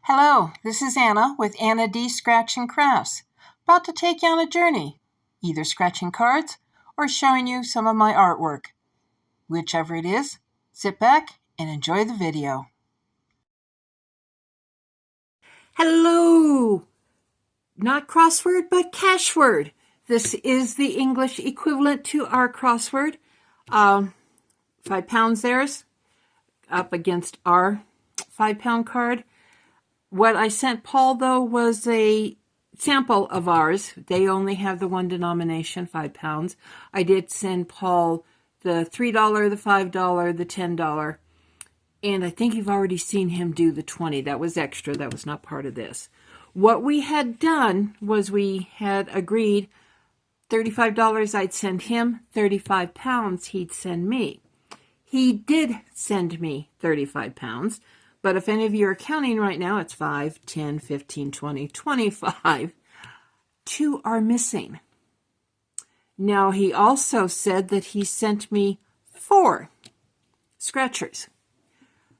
Hello, this is Anna with Anna D. Scratch and Crafts, about to take you on a journey, either scratching cards or showing you some of my artwork. Whichever it is, sit back and enjoy the video. Hello! Not crossword, but cashword. This is the English equivalent to our crossword. 5 pounds theirs up against our 5-pound card. What I sent Paul, though, was a sample of ours. They only have the one denomination, 5 pounds. I did send Paul the $3, the $5, the $10, and I think you've already seen him do the 20. That was extra. That was not part of this. What we had done was we had agreed $35 I'd send him, 35 pounds he'd send me. He did send me 35 pounds. But if any of you are counting right now, it's 5, 10, 15, 20, 25. 2 are missing. Now, he also said that he sent me 4 scratchers.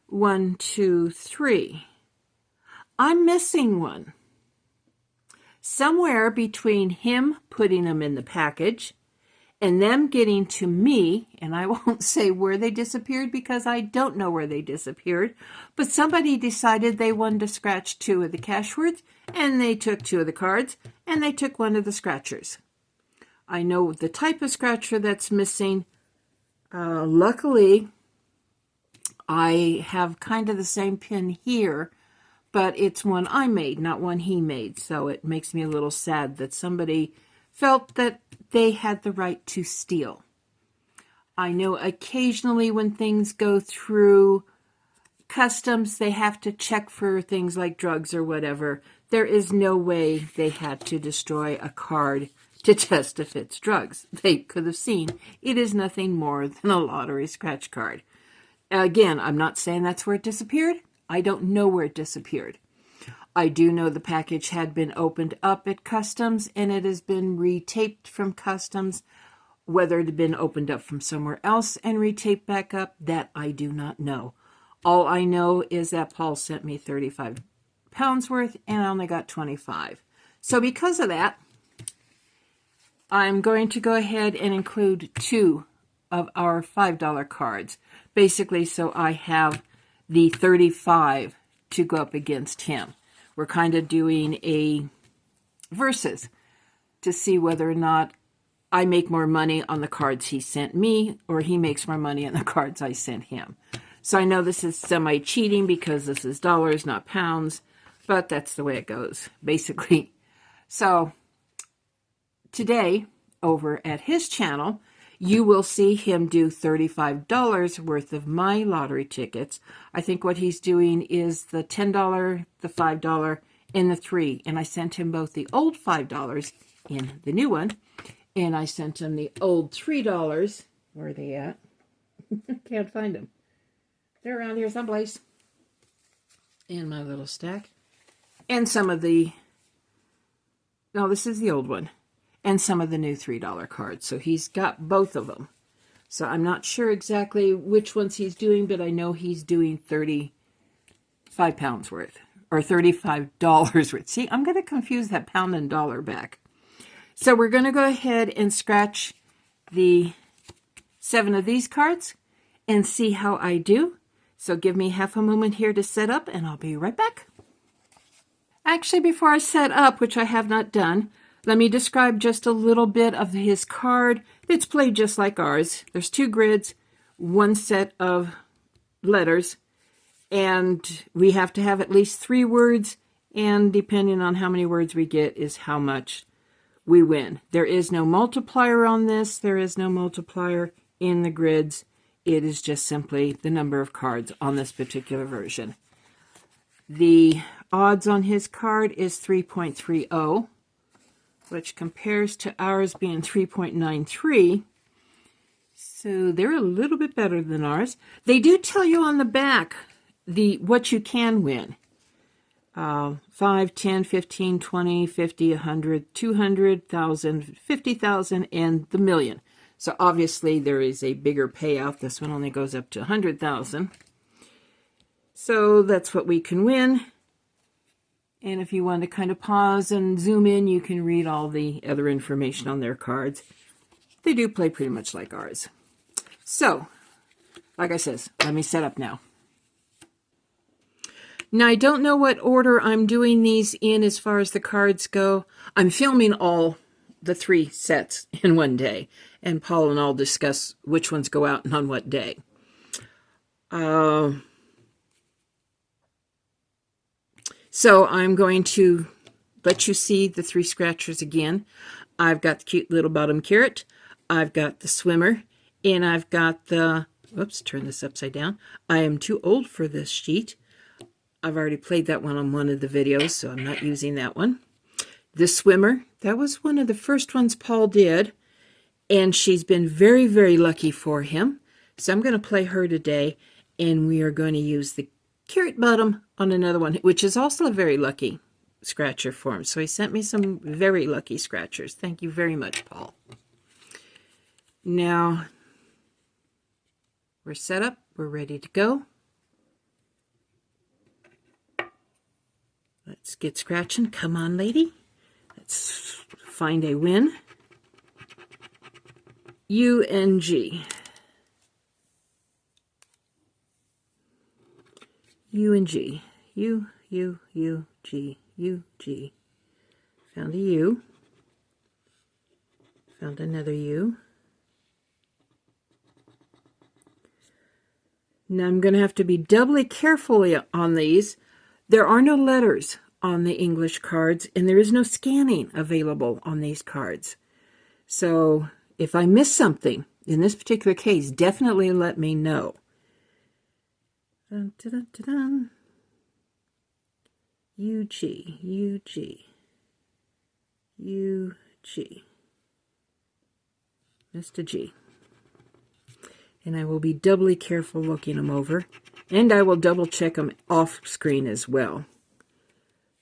1, 2, 3. I'm missing one. Somewhere between him putting them in the package and them getting to me, and I won't say where they disappeared because I don't know where they disappeared, but somebody decided they wanted to scratch 2 of the cashwords, and they took 2 of the cards, and they took 1 of the scratchers. I know the type of scratcher that's missing. Luckily, I have kind of the same pin here, but it's one I made, not one he made, so it makes me a little sad that somebody felt that they had the right to steal. I know occasionally when things go through customs, they have to check for things like drugs or whatever. There is no way they had to destroy a card to test if it's drugs. They could have seen it is nothing more than a lottery scratch card. Again, I'm not saying that's where it disappeared. I don't know where it disappeared. I do know the package had been opened up at customs and it has been retaped from customs. Whether it had been opened up from somewhere else and retaped back up, that I do not know. All I know is that Paul sent me 35 pounds worth and I only got 25. So because of that, I'm going to go ahead and include 2 of our $5 cards. Basically, so I have the 35 to go up against him. We're kind of doing a versus to see whether or not I make more money on the cards he sent me or he makes more money on the cards I sent him. So I know this is semi-cheating because this is dollars, not pounds, but that's the way it goes, basically. So today, over at his channel, you will see him do $35 worth of my lottery tickets. I think what he's doing is the $10, the $5, and the 3. And I sent him both the old $5 in the new one, and I sent him the old $3. Where are they at? Can't find them. They're around here someplace. In my little stack. And some of the... No, this is the old one. And some of the new $3 cards. So he's got both of them. So I'm not sure exactly which ones he's doing, but I know he's doing 35 pounds worth. Or $35 worth. See, I'm going to confuse that pound and dollar back. So we're going to go ahead and scratch the 7 of these cards and see how I do. So give me half a moment here to set up and I'll be right back. Actually, before I set up, which I have not done, let me describe just a little bit of his card. It's played just like ours. There's 2 grids, 1 set of letters, and we have to have at least 3 words, and depending on how many words we get is how much we win. There is no multiplier on this. There is no multiplier in the grids. It is just simply the number of cards on this particular version. The odds on his card is 3.30. Which compares to ours being 3.93. So they're a little bit better than ours. They do tell you on the back what you can win. 5, 10, 15, 20, 50, 100, 200, 1,000, 50,000, and the million. So obviously there is a bigger payout. This one only goes up to 100,000. So that's what we can win. And if you want to kind of pause and zoom in, you can read all the other information on their cards. They do play pretty much like ours. So, like I said, let me set up now. Now, I don't know what order I'm doing these in as far as the cards go. I'm filming all the 3 sets in one day, and Paul and I'll discuss which ones go out and on what day. So I'm going to let you see the 3 scratchers again. I've got the cute little bottom carrot, I've got the swimmer, and I've got the, whoops, turn this upside down. I am too old for this sheet. I've already played that one on one of the videos, so I'm not using that one. The swimmer, that was one of the first ones Paul did, and she's been very, very lucky for him. So I'm going to play her today, and we are going to use the carrot bottom on another one, which is also a very lucky scratcher for him. So he sent me some very lucky scratchers. Thank you very much, Paul. Now, we're set up. We're ready to go. Let's get scratching. Come on, lady. Let's find a win. U-N-G. U-N-G. U-U-U-G. U-G. Found a U. Found another U. Now I'm going to have to be doubly careful on these. There are no letters on the English cards, and there is no scanning available on these cards. So if I miss something, in this particular case, definitely let me know. Dun, dun, dun, dun, dun. U-G, U-G, U-G. Mr. G. And I will be doubly careful looking them over. And I will double check them off screen as well.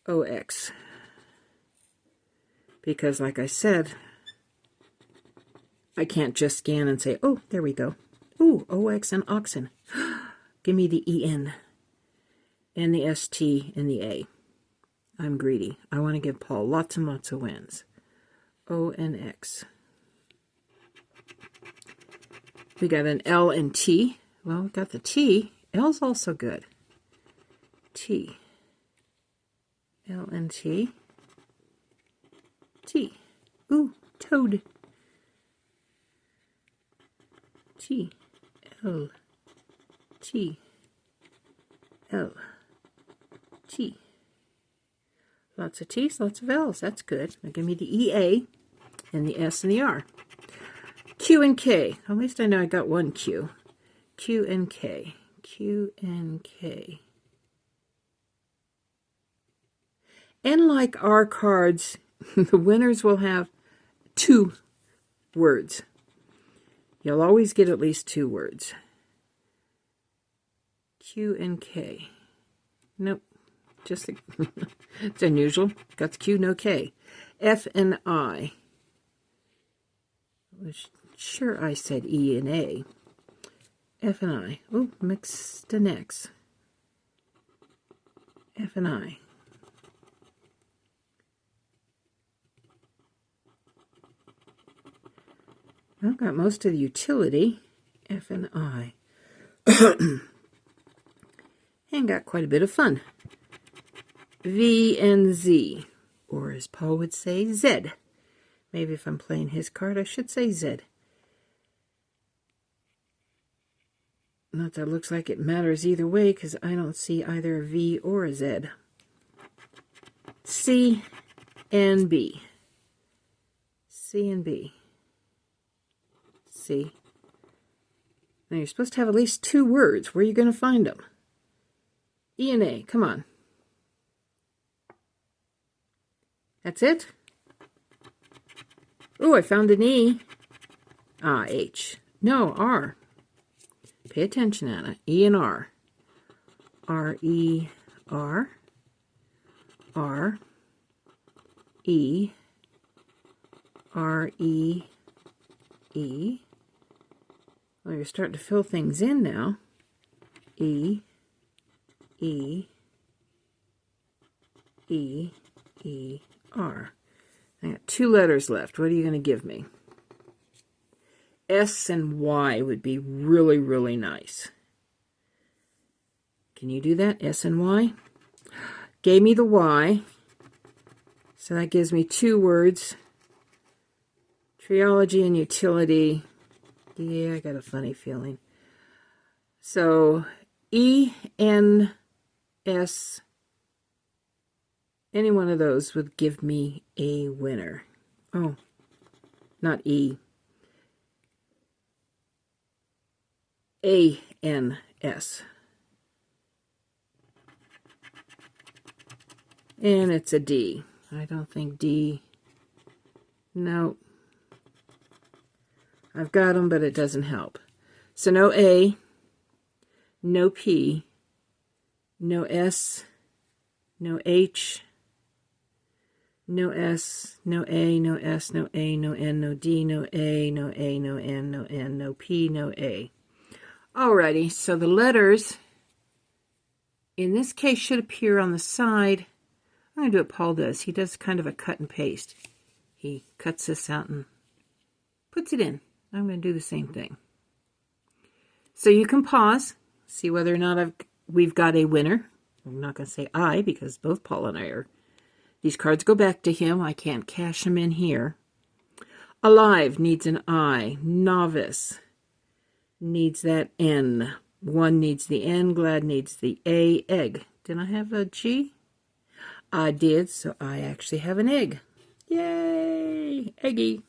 OX. Because like I said, I can't just scan and say, oh, there we go. Ooh, OX and oxen. Give me the EN and the ST and the A. I'm greedy. I want to give Paul lots and lots of wins. O and X. We got an L and T. Well, we got the T. L's also good. T. L and T. T. Ooh, toad. T. L. T. L. T. Lots of T's, lots of L's. That's good. Now give me the EA and the S and the R. Q and K. At least I know I got one Q. Q and K. Q and K. And like our cards, the winners will have 2 words. You'll always get at least 2 words. Q and K. Nope. Just it's unusual. Got the Q, no K. F and I. Sure, I said E and A. F and I. Oh, mixed an X. F and I. Well, got most of the utility. F and I. And got quite a bit of fun. V and Z. Or as Paul would say, Z. Maybe if I'm playing his card, I should say Z. Not that it looks like it matters either way, because I don't see either a V or a Z. C and B. C and B. C. Now you're supposed to have at least 2 words. Where are you going to find them? E and A. Come on. That's it? Oh, I found an E. Ah, H. No, R. Pay attention, Anna. E and R. R, E, R. R. E. R, E. E. Well, you're starting to fill things in now. E. E. E, E, R. I got 2 letters left. What are you going to give me? S and Y would be really, really nice. Can you do that? S and Y? Gave me the Y. So that gives me 2 words. Triology and utility. Yeah, I got a funny feeling. So E, N, S, any one of those would give me a winner. Oh, not E. A, N, S. And it's a D. I don't think D. No. I've got them, but it doesn't help. So no A, no P, no S, no H, no S, no A, no S, no A, no N, no D, no A, no A, no N, no N, no P, no A. Alrighty, so the letters in this case should appear on the side. I'm going to do what Paul does. He does kind of a cut and paste. He cuts this out and puts it in. I'm going to do the same thing. So you can pause, see whether or not we've got a winner. I'm not going to say I, because both Paul and I are. These cards go back to him. I can't cash them in here. Alive needs an I. Novice needs that N. One needs the N. Glad needs the A. Egg. Did I have a G? I did, so I actually have an egg. Yay! Eggy.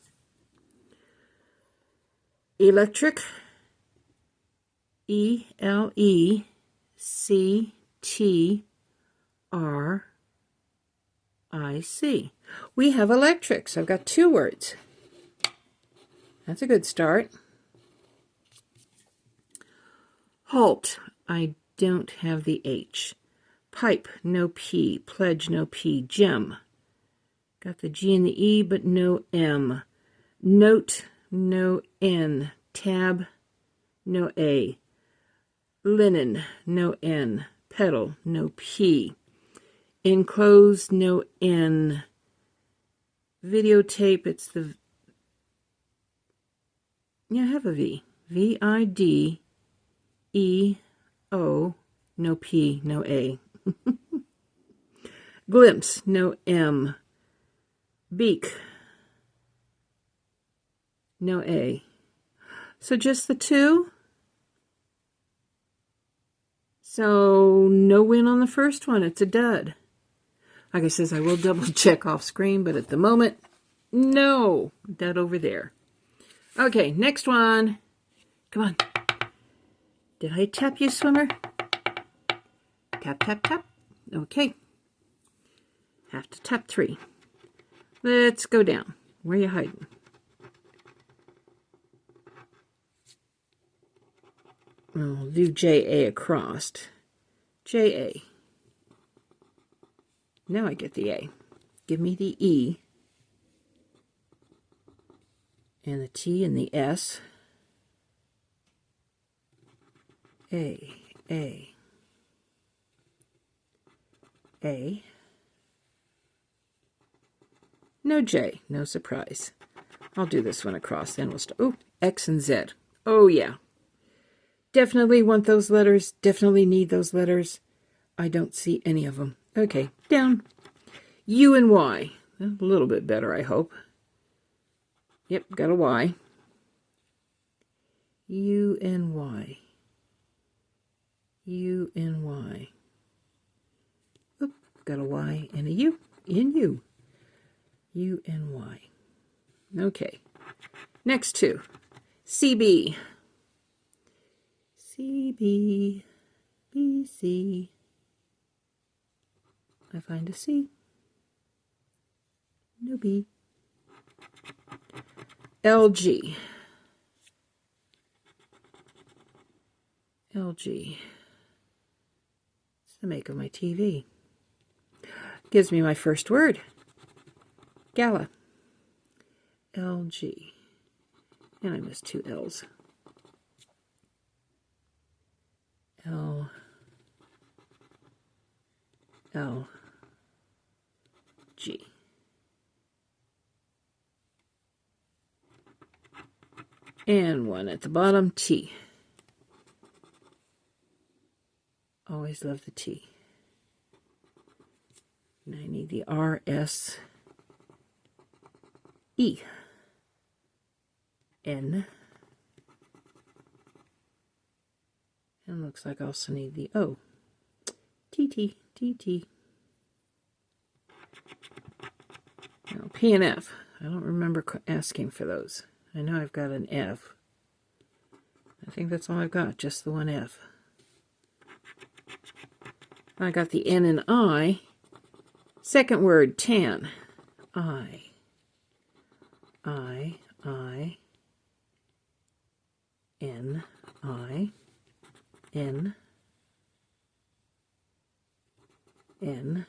Electric. E-L-E-C-T-R-I-C. We have electrics. I've got 2 words. That's a good start. Halt. I don't have the H. Pipe, no P. Pledge, no P. Gem. Got the G and the E, but no M. Note, no N. Tab, no A. Linen, no N. Pedal, no P. Enclosed, no N. Videotape, it's the... Yeah, I have a V. V-I-D-E-O, no P, no A. Glimpse, no M. Beak, no A. So just the 2. So no win on the first one. It's a dud. Like I says, I will double check off screen, but at the moment, no. Dud over there. Okay, next one. Come on. Did I tap you, swimmer? Tap, tap, tap. Okay. Have to tap 3. Let's go down. Where are you hiding? I'll do J-A across. J-A. Now I get the A. Give me the E. And the T and the S. A. A. A. No J. No surprise. I'll do this one across. Then we'll start. Oh, X and Z. Oh, yeah. Definitely want those letters. Definitely need those letters. I don't see any of them. Okay, down. U and Y. A little bit better, I hope. Yep, got a Y. U and Y. U and Y. Oop, got a Y and a U. In U. U and Y. Okay. Next 2. CB. CB. BC. I find a C. No B. LG. LG. It's the make of my TV. Gives me my first word. Gala. LG. And I missed 2 L's. L. L. G. And one at the bottom, T. Always love the T. And I need the R, S, E, N, and looks like I also need the O, T, T, T, T. Now P and F. I don't remember asking for those. I know I've got an F. I think that's all I've got, just the one F. I got the N and I. Second word, tan. I, N, N,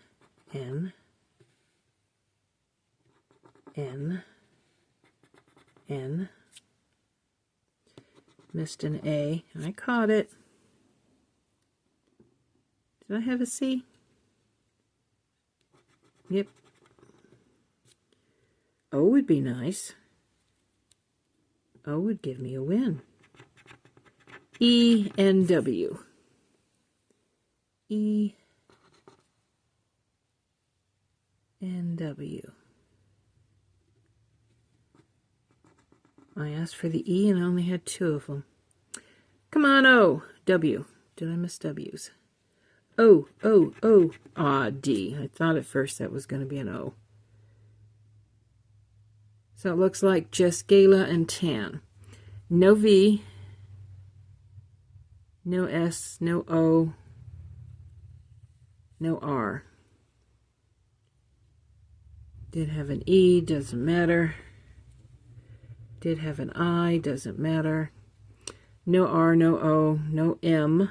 N, N. Missed an A. I caught it. Did I have a C? Yep. O would be nice. O would give me a win. E and W. E and W. I asked for the E and I only had 2 of them. Come on, O. W. Did I miss W's? O, O, O. Ah, D. I thought at first that was going to be an O. So it looks like just gala and tan. No V. No S. No O. No R. Did have an E. Doesn't matter. Did have an I, doesn't matter. No R, no O, no M.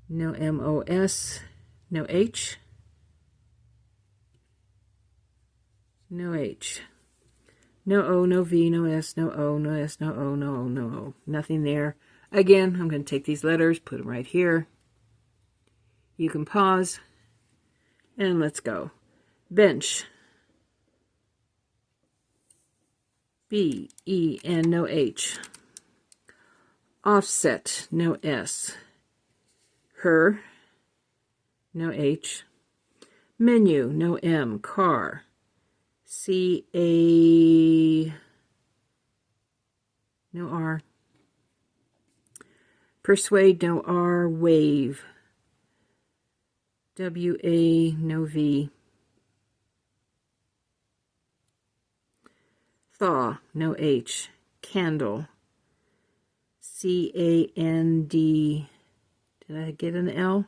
No M-O-S, no H. No H. No O, no V, no S, no O, no S, no O, no O, no O. Nothing there. Again, I'm going to take these letters, put them right here. You can pause. And let's go. Bench. B, E, N, no H. Offset, no S. Her, no H. Menu, no M. Car, C-A, no R. Persuade, no R. Wave, W-A, no V. Thaw, no H. Candle, C-A-N-D. Did I get an L?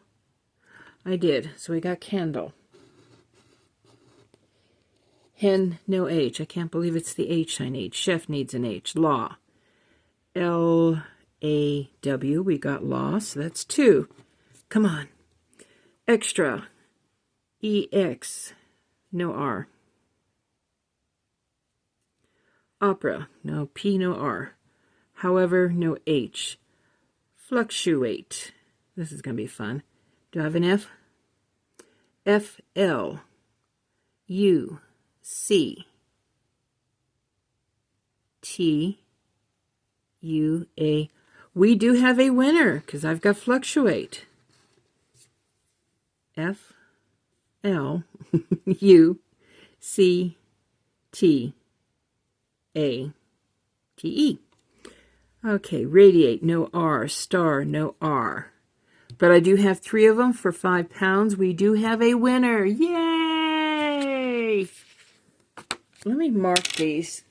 I did. So we got candle. Hen, no H. I can't believe it's the H I need. Chef needs an H. Law, L-A-W. We got law, so that's 2. Come on. Extra, E-X, no R. Opera, no P, no R. However, no H. Fluctuate. This is going to be fun. Do I have an F? F-L-U-C. T-U-A. We do have a winner because I've got fluctuate. F-L-U-C-T. A-T-E. Okay, radiate, no R. Star, no R. But I do have 3 of them for £5. We do have a winner. Yay! Let me mark these.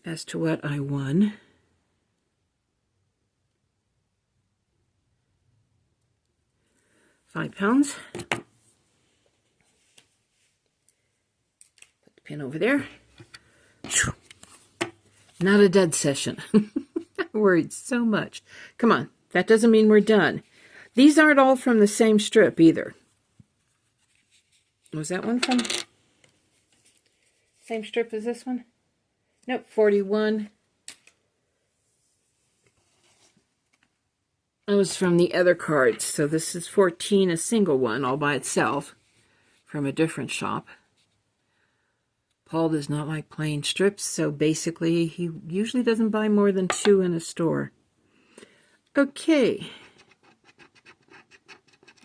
As to what I won. £5. Pin over there. Not a dud session. I worried so much. Come on. That doesn't mean we're done. These aren't all from the same strip either. Was that one from same strip as this one? Nope, 41. That was from the other cards. So this is 14, a single one all by itself from a different shop. Paul does not like playing strips, so basically he usually doesn't buy more than 2 in a store. Okay.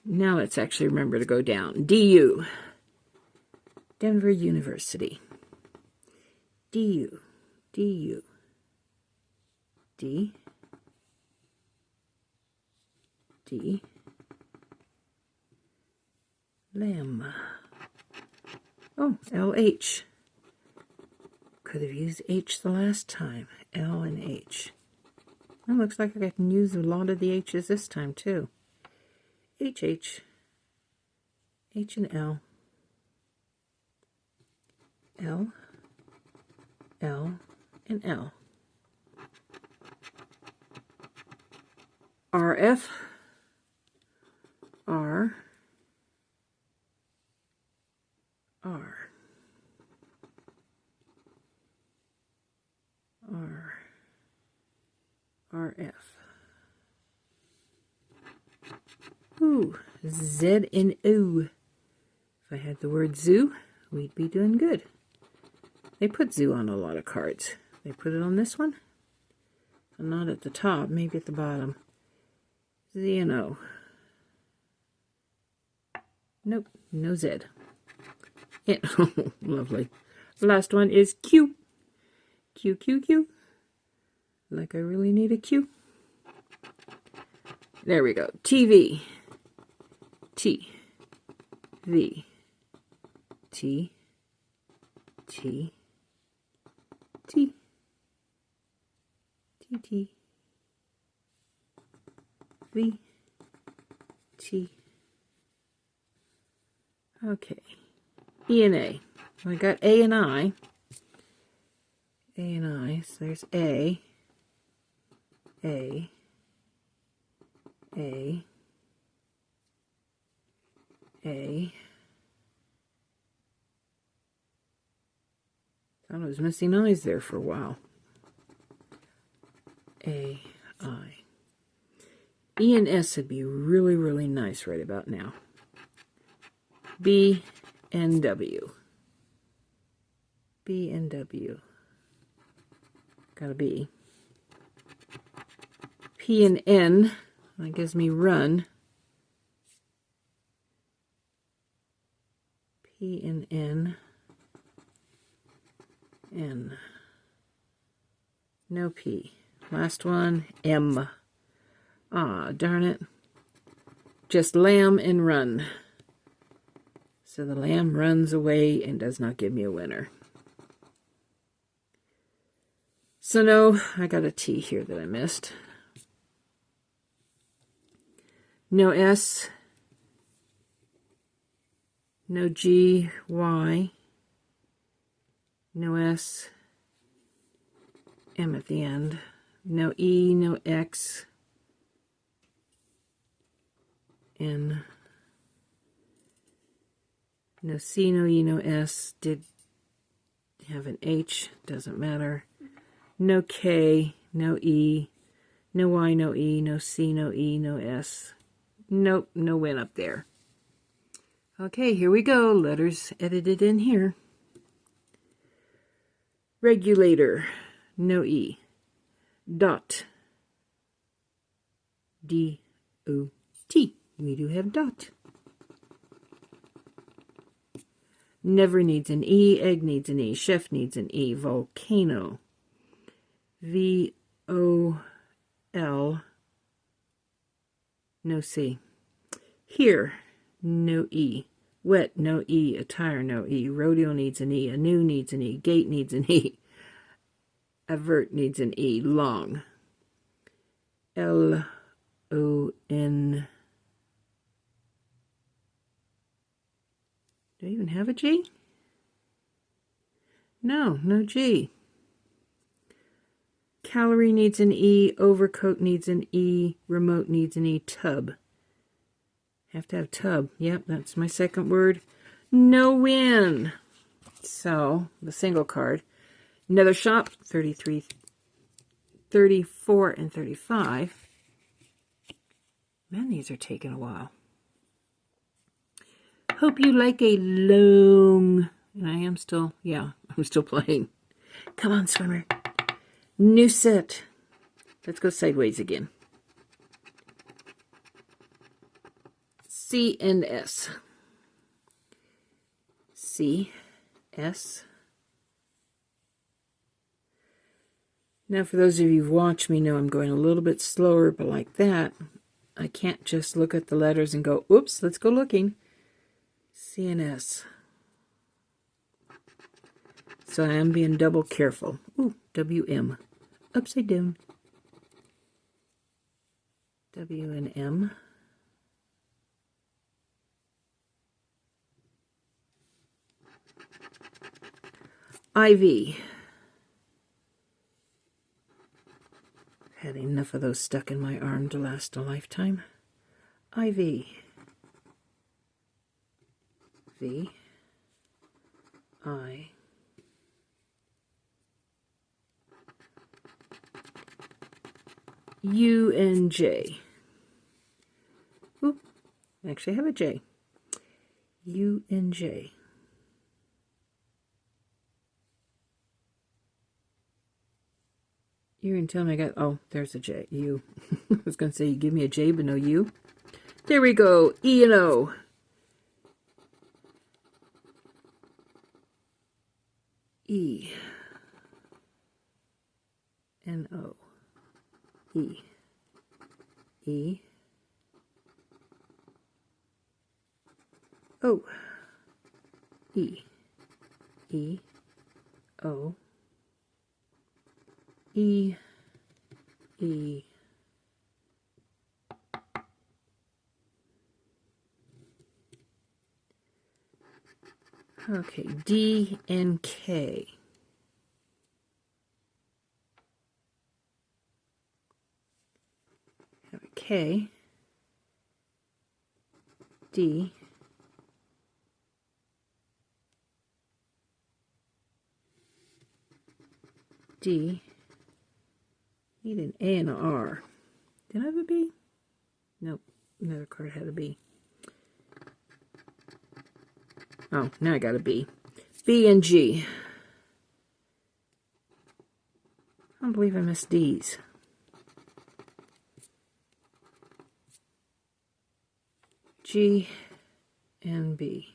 Now let's actually remember to go down. DU. Denver University. DU. DU. D. D. Lamb. Oh, LH. Could have used H the last time. L and H. It looks like I can use a lot of the H's this time too. HH. H and L. L. L and L. RF. R. R. R. RF. Ooh, Z and O. If I had the word zoo, we'd be doing good. They put zoo on a lot of cards. They put it on this one. And not at the top, maybe at the bottom. Z and O. Nope, no Z. Yeah. Oh, lovely. The last one is Q. Q, Q, Q. Like I really need a Q. There we go. TV. T. V. T. T. T. T. T. V. T. Okay. E and A. I got A and I. A and I. So there's A. A. A. A. Thought I was missing eyes there for a while. A. I. E and S would be really, really nice right about now. B and W. B and W. Got a B. P and N. That gives me run. P and N. N. No P. Last one, M. Ah, darn it. Just lamb and run. So the lamb runs away and does not give me a winner. So no, I got a T here that I missed. No S. No G, Y. No S. M at the end. No E, no X. N. No C, no E, no S. Did have an H, doesn't matter. No K, no E, no Y, no E, no C, no E, no S. Nope, no win up there. Okay, here we go. Letters edited in here. Regulator, no E. Dot. D-O-T. We do have dot. Never needs an E. Egg needs an E. Chef needs an E. Volcano. V-O-L. No C. Here, no E. Wet, no E. Attire, no E. Rodeo needs an E. Anew needs an E. Gate needs an E. Avert needs an E. Long. L-O-N. Do I even have a G? No, no G. Calorie needs an E. Overcoat needs an E. Remote needs an E. Tub. Have to have tub. Yep, that's my second word. No win. So, the single card. Another shop, 33, 34, and 35. Man, these are taking a while. Hope you like a long... And I am still, yeah, I'm still playing. Come on, swimmer. New set. Let's go sideways again. C and S. C, S. Now, for those of you who've watched me know I'm going a little bit slower, but like that, I can't just look at the letters and go, oops, let's go looking. C and S. So I am being double careful. Ooh, WM. Upside down. W and M. IV. Had enough of those stuck in my arm to last a lifetime. IV. V. I. U and J. Oop, actually I have a J. U and J. You're going to tell me I got, oh, there's a J. U. I was going to say you give me a J, but no U. There we go. E and O. E. N O. E. E. O. E. E. O. E. E. Okay, D and K. Have a K, D, D, need an A and an R. Did I have a B? Nope, another card had a B. Oh, now I got a B. B and G. I don't believe I missed D's. G and B.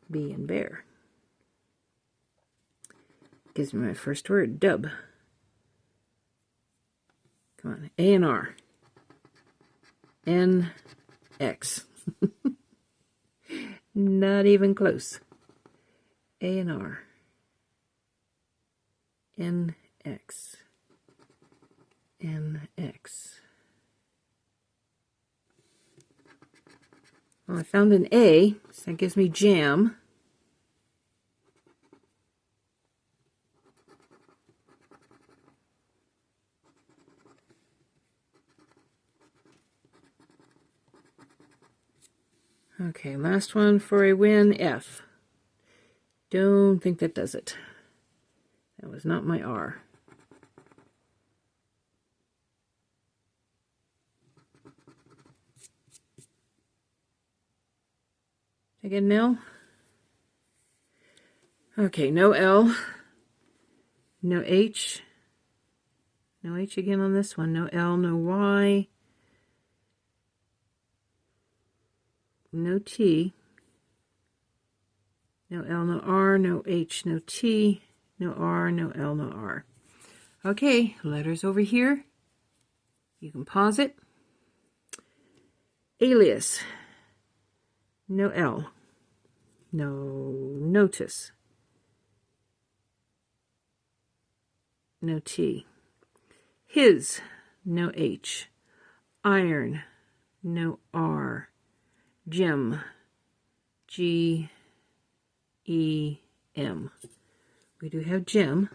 B and bear. Gives me my first word, dub. Come on, A and R. N, X. Not even close. A and R. N, X. N, X. Well, I found an A, so that gives me jam. Okay, last one for a win, F. Don't think that does it. That was not my R. Again, L. Okay, no L. No H. No H again on this one. No L, no Y. No T. No L, no R, no H, no T, no R, no L, no R. Okay, letters over here. You can pause it. Alias. No L. No notice. No T. His. No H. Iron. No R. Gem. G. E. M. We do have gem.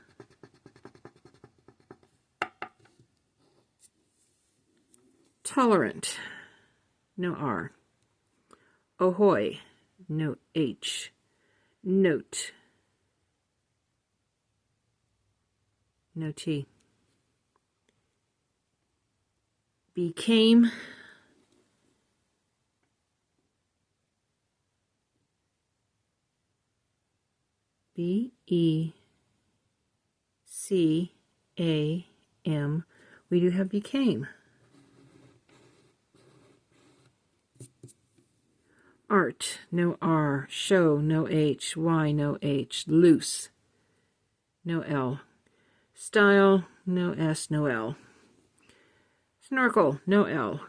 Tolerant. No R. Ahoy. No H. Note. No T. became, B-E-C-A-M. We do have became. Art, no R. Show, no H. Y, no H. Loose, no L. Style, no S, no L. Snorkel, no L.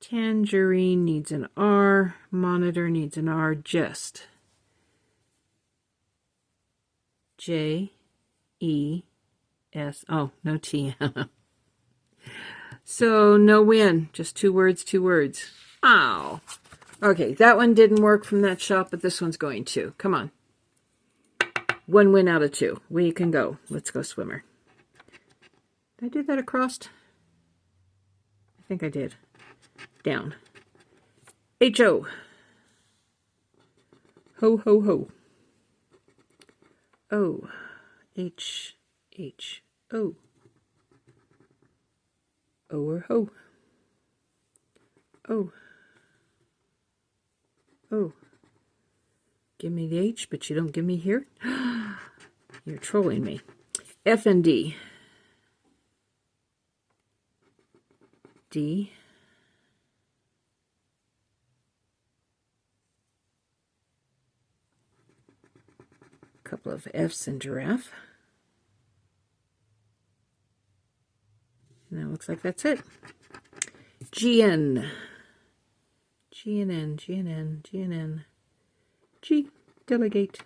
Tangerine needs an R. Monitor needs an R. Jest. J-E-S. Oh, no T. So, no win. Just 2 words, 2 words. Ow. Okay, that one didn't work from that shop, but this one's going to. Come on. 1 win out of 2. We can go. Let's go, swimmer. Did I do that across? I think I did. Down. H-O. Ho, ho, ho. O. H, H, O. O or ho. O. O. Give me the H, but you don't give me here? You're trolling me. F and D. D. Couple of F's in giraffe. And that looks like that's it. GN. GNN, GNN, GNN. G, delegate.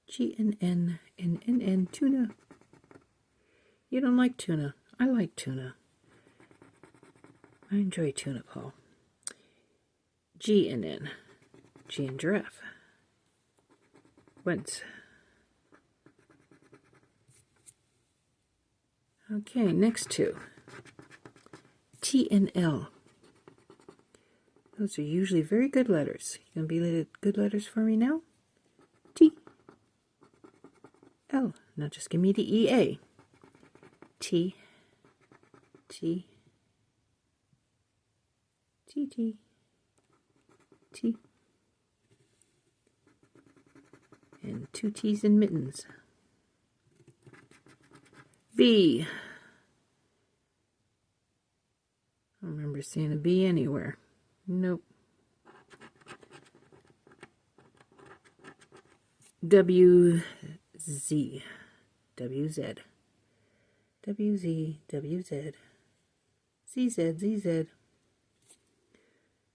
GNN, NNN, tuna. You don't like tuna. I like tuna. I enjoy tuna, Paul. GNN. G in giraffe. Whence? Okay, next 2. T and L. Those are usually very good letters. You gonna be good letters for me now? T. L. Now just give me the EA. T. T. T. T. T. And 2 T's in mittens. B. I don't remember seeing a B anywhere. Nope. W. Z. W. Z. W. Z. W. Z. Z. Z. Z. Z.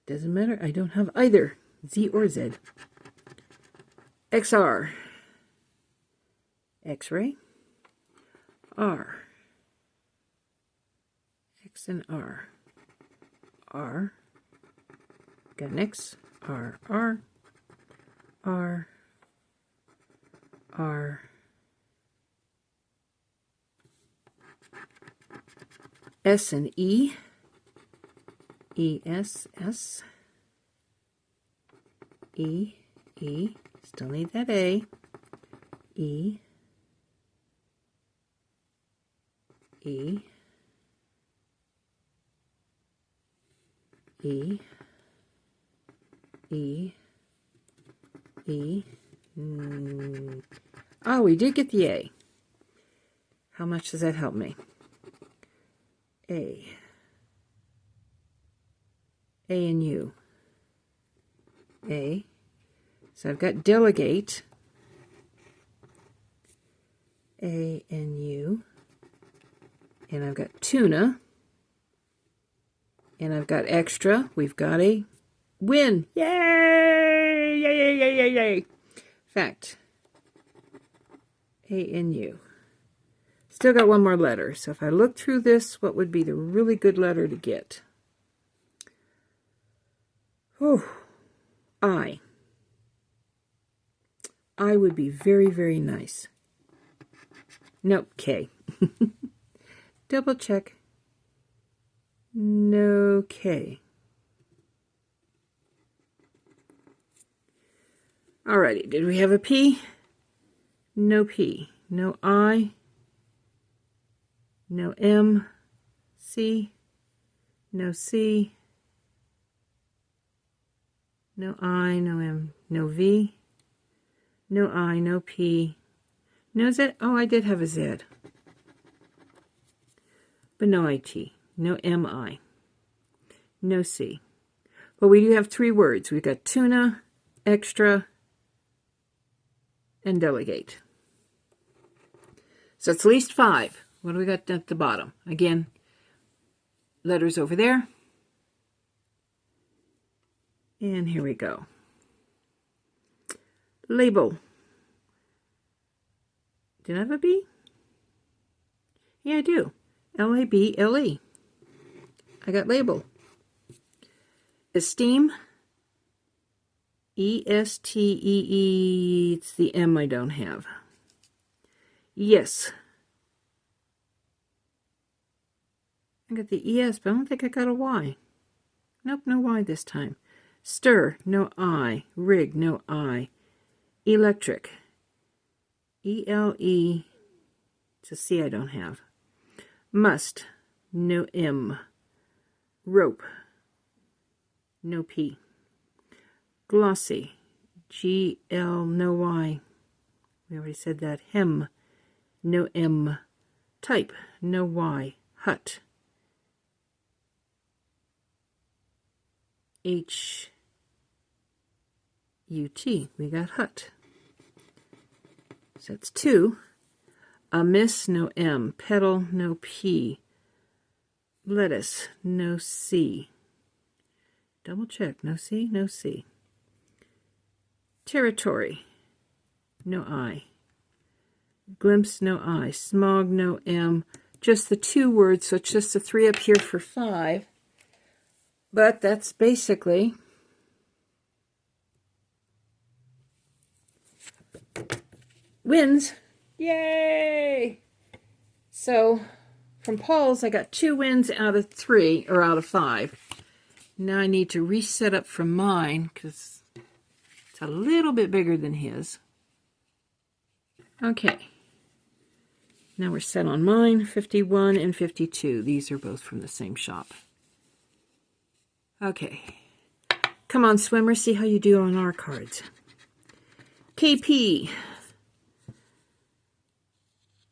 Doesn't matter. I don't have either Z or Z. XR. X-ray. R. X and R. R. Got an X. R. R. R. R. S and E. E. S. S. E. E. Still need that A. E. E. E. E. E. Oh, we did get the A. How much does that help me? A. A and U. A. So I've got delegate. A and U. And I've got tuna. And I've got extra. We've got a win. Yay! Yay, yay, yay, yay, yay. Fact. A and U. Still got one more letter. So if I look through this, what would be the really good letter to get? Oh, I. I would be very, very nice. Nope, K. Double check. No K. Alrighty, did we have a P? No P. No I. no M, C, no C, no I, no M, no V, no I, no P, no Z. Oh, I did have a Z, but no IT, no MI, no C. But we do have 3 words. We've got tuna, extra, and delegate. So it's at least 5. What do we got at the bottom? Again, letters over there. And here we go. Label. Did I have a B? Yeah, I do. L-A-B-L-E. I got label. Esteem. E-S-T-E-E. It's the M I don't have. Yes. I got the ES, but I don't think I got a Y. Nope, no Y this time. Stir, no I. Rig, no I. Electric. E-L-E. It's a C I don't have. Must, no M. Rope, no P. Glossy, G-L, no Y. We already said that. Hem, no M. Type, no Y. Hut, H-U-T. We got hut. So that's 2. Miss, no M. Pedal, no P. Lettuce, no C. Double check. No C, no C. Territory, no I. Glimpse, no I. Smog, no M. Just the 2 words, so it's just the 3 up here for 5. But that's basically wins. Yay! So from Paul's, I got 2 wins out of 3, or out of 5. Now I need to reset up from mine because it's a little bit bigger than his. Okay. Now we're set on mine, 51 and 52. These are both from the same shop. Okay. Come on, swimmer, see how you do on our cards. KP.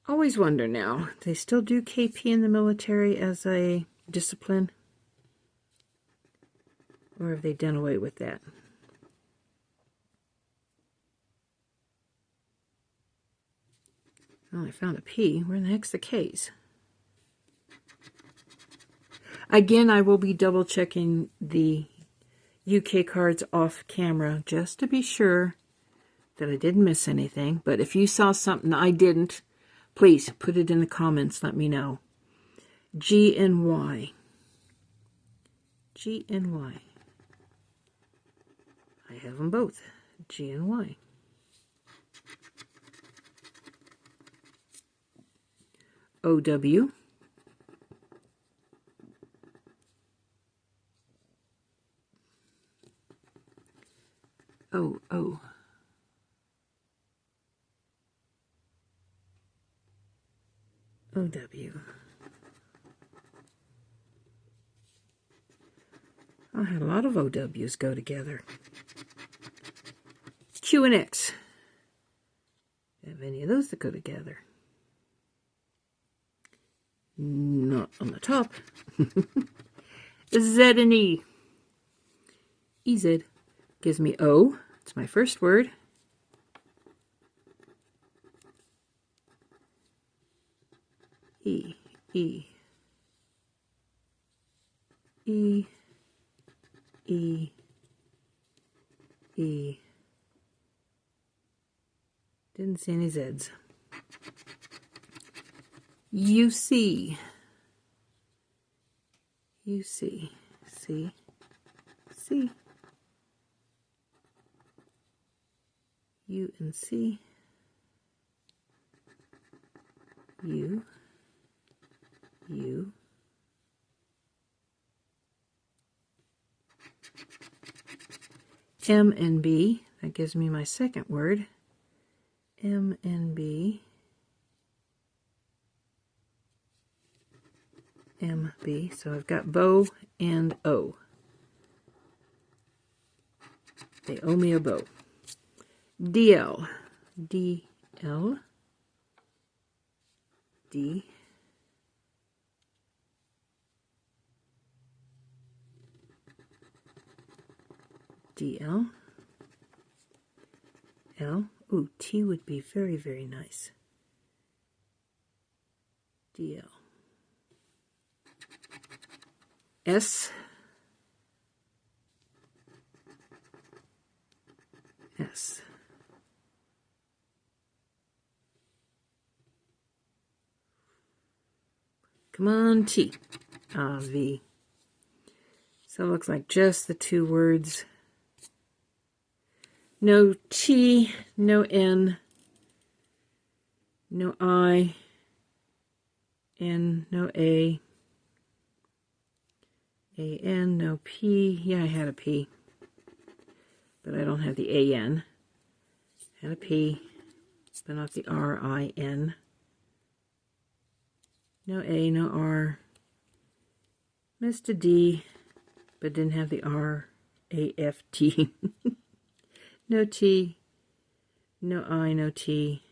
Always wonder now, they still do KP in the military as a discipline? Or have they done away with that? Oh, I found a P. Where the heck's the K's? Again, I will be double checking the UK cards off camera just to be sure that I didn't miss anything. But if you saw something I didn't, please put it in the comments. Let me know. G and Y. G and Y. I have them both. G and Y. OW. O. OW. I had a lot of OWs go together. Q and X. Have any of those that go together? Not on the top. Z and E. EZ gives me O. It's my first word. E. E. E. E. E. Didn't see any Z's. UC. UC. C. C. U and C. U. U. M and B. That gives me my second word. M and B. MB. So I've got bow and O. They owe me a bow. DL. DL. D. DL. L. Ooh, T would be very, very nice. DL. S. S. Come on, T. V. So it looks like just the two words. No T, no N, no I, N, no A, A-N, no P. Yeah, I had a P, but I don't have the A-N. Had a P, but not the R-I-N. No A, no R. Missed a D, but didn't have the R-A-F-T. No T, no I, no T.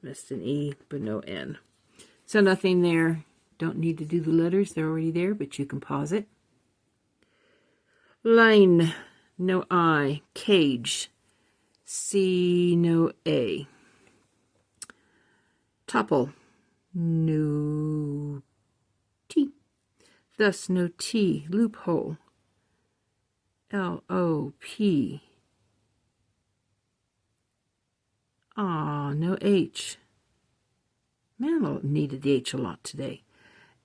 Missed an E, but no N. So nothing there. Don't need to do the letters. They're already there, but you can pause it. Line, no I. Cage, C, no A. Topple, no T. Thus, no T. Loophole, L-O-P. Ah, no H. Man, I needed the H a lot today.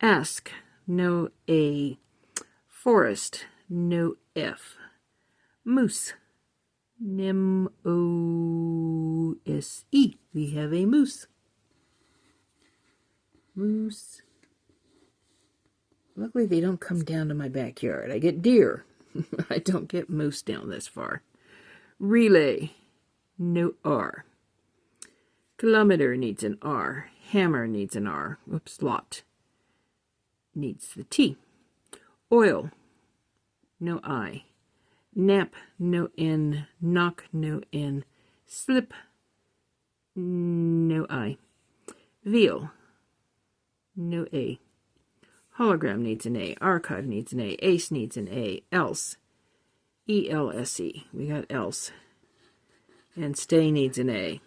Ask, no A. Forest, no F. Moose, M-O-S-E. We have a moose. Moose. Luckily, they don't come down to my backyard. I get deer. I don't get moose down this far. Relay, no R. Kilometer needs an R. Hammer needs an R. Oops, lot needs the T. Oil, no I. Nap, no N. Knock, no N. Slip, no I. Veal, no A. Hologram needs an A. Archive needs an A. Ace needs an A. Else, E-L-S-E. We got else. And stay needs an A.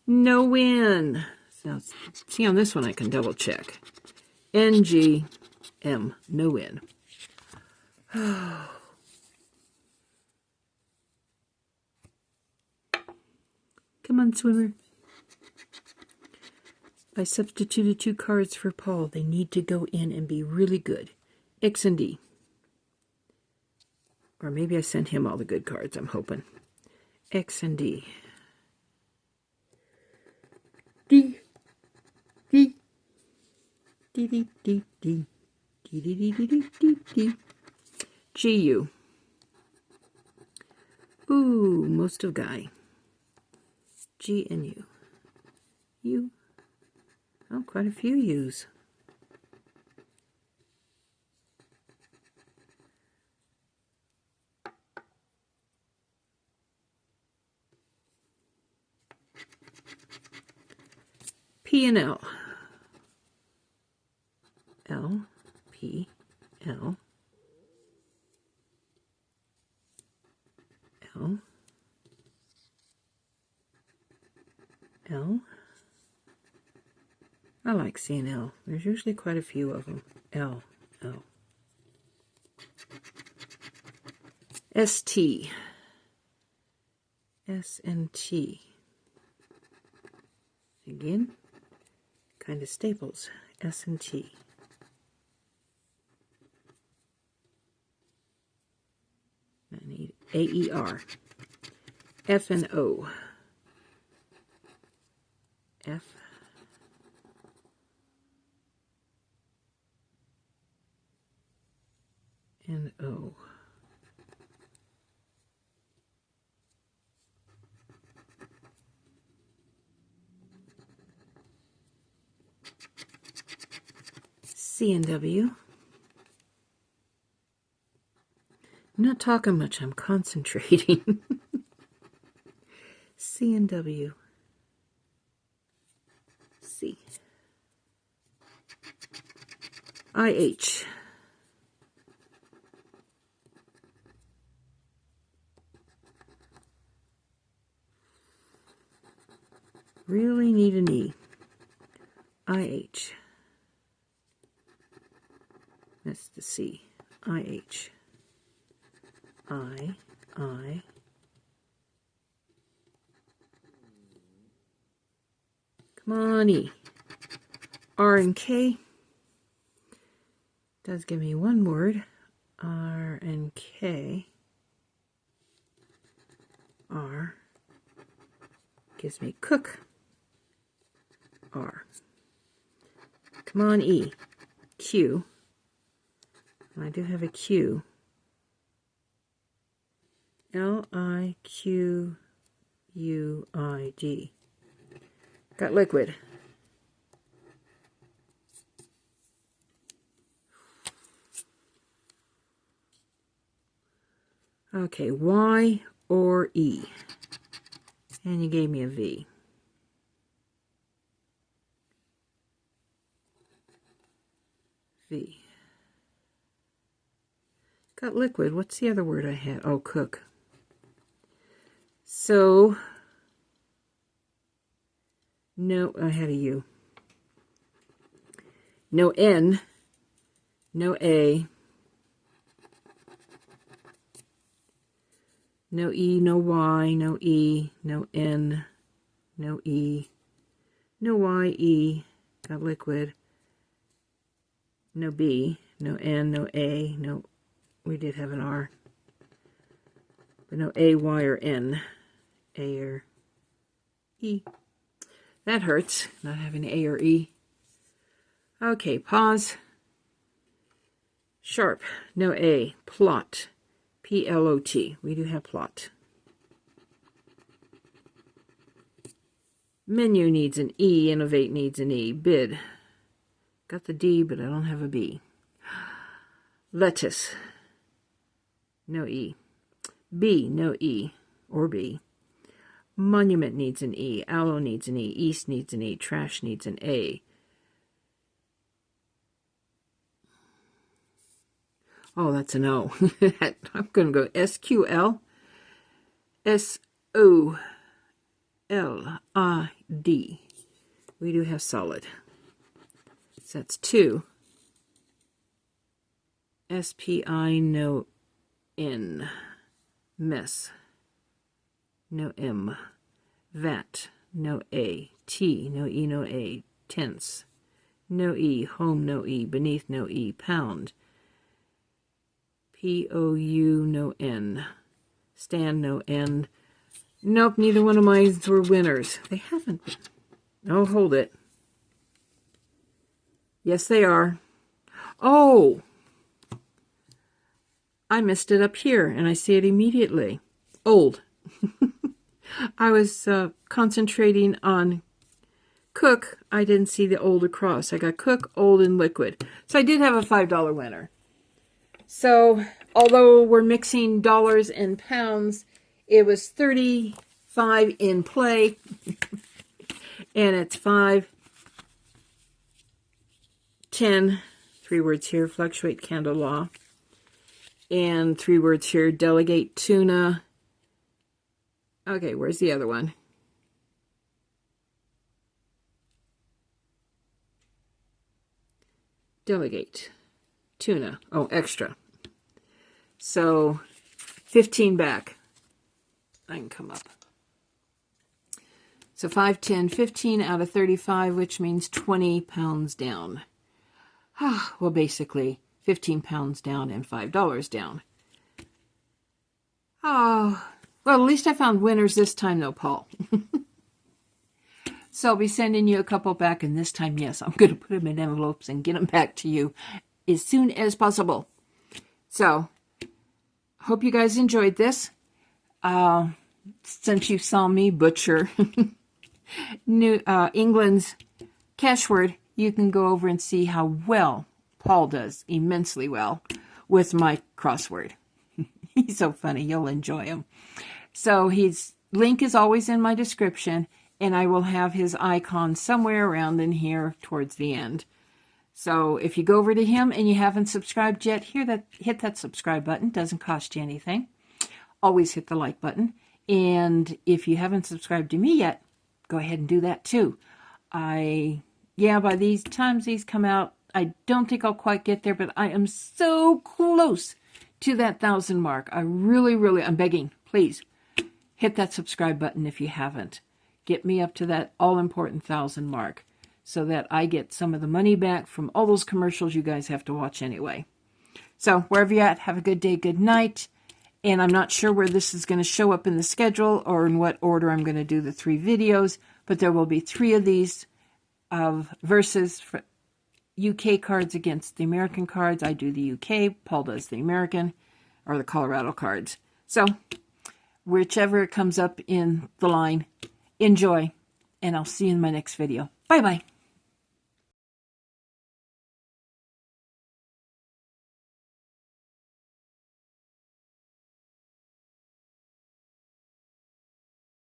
No win. So, see, on this one I can double check. N-G-M. No win. Come on, swimmer. I substituted 2 cards for Paul. They need to go in and be really good. X and D. Or maybe I sent him all the good cards, I'm hoping. X and D. D. D. D. D. D. D. D. D. D. D. D. D. G-U. Ooh, most of guy. G and U. U. Oh, quite a few U's. P and L. L, P, L, L, L. I like seeing L. There's usually quite a few of them. L, L. S, T. S and T. Again, kind of staples. S and T. I need A-E-R. F and O. F. And O. C and W. I'm not talking much, I'm concentrating. C and W. C. IH. Really need an E. IH. That's the C. IH. I. Come on, E. R and K. Does give me one word. R and K. R. Gives me cook. R. Come on, E. Q. I do have a Q. Liquid. Got liquid. Okay, Y or E. And you gave me a V. V. Got liquid. What's the other word I had? Oh, cook. So, no, I had a U. No N. No A. No E, no Y, no E, no N, no E, no Y, E, got liquid. No B, no N, no A, no, we did have an R. But no A, Y, or N, A or E. That hurts, not having A or E. Okay, pause. Sharp, no A, plot. P-L-O-T. We do have plot. Menu needs an E. Innovate needs an E. Bid. Got the D, but I don't have a B. Lettuce. No E. B. No E. Or B. Monument needs an E. Aloe needs an E. East needs an E. Trash needs an A. Oh, that's an O. I'm going to go S-Q-L. S-O-L-I-D. We do have solid. So that's 2. S-P-I, no N. Mess. No M. Vat. No A. T. No E, no A. Tense. No E. Home, no E. Beneath, no E. Pound. P-O-U, no N. Stand, no N. Nope, neither one of mine were winners. They haven't been. Oh, hold it. Yes, they are. Oh! I missed it up here, and I see it immediately. Old. I was concentrating on cook. I didn't see the old across. I got cook, old, and liquid. So I did have a $5 winner. So, although we're mixing dollars and pounds, it was 35 in play, and it's 5, 10, 3 words here, fluctuate candle law, and 3 words here, delegate tuna. Okay, where's the other one? Delegate. Tuna. Oh, extra. So, 15 back. I can come up. So 5, 10, 15 out of 35, which means 20 pounds down. Well, basically, 15 pounds down and $5 down. Oh, well, at least I found winners this time, though, Paul. So I'll be sending you a couple back, and this time, yes, I'm going to put them in envelopes and get them back to you as soon as possible. So, hope you guys enjoyed this. Since you saw me butcher England's Cashword, you can go over and see how well Paul does immensely well with my crossword. He's so funny. You'll enjoy him. So his link is always in my description, and I will have his icon somewhere around in here towards the end. So if you go over to him and you haven't subscribed yet, hit that subscribe button. Doesn't cost you anything. Always hit the like button. And if you haven't subscribed to me yet, go ahead and do that too. By these times these come out, I don't think I'll quite get there, but I am so close to that 1,000 mark. I'm begging, please hit that subscribe button if you haven't. Get me up to that all-important 1,000 mark so that I get some of the money back from all those commercials you guys have to watch anyway. So wherever you're at, have a good day, good night. And I'm not sure where this is going to show up in the schedule or in what order I'm going to do the 3 videos, but there will be 3 of these of versus for UK cards against the American cards. I do the UK, Paul does the American or the Colorado cards. So whichever comes up in the line, enjoy, and I'll see you in my next video. Bye-bye.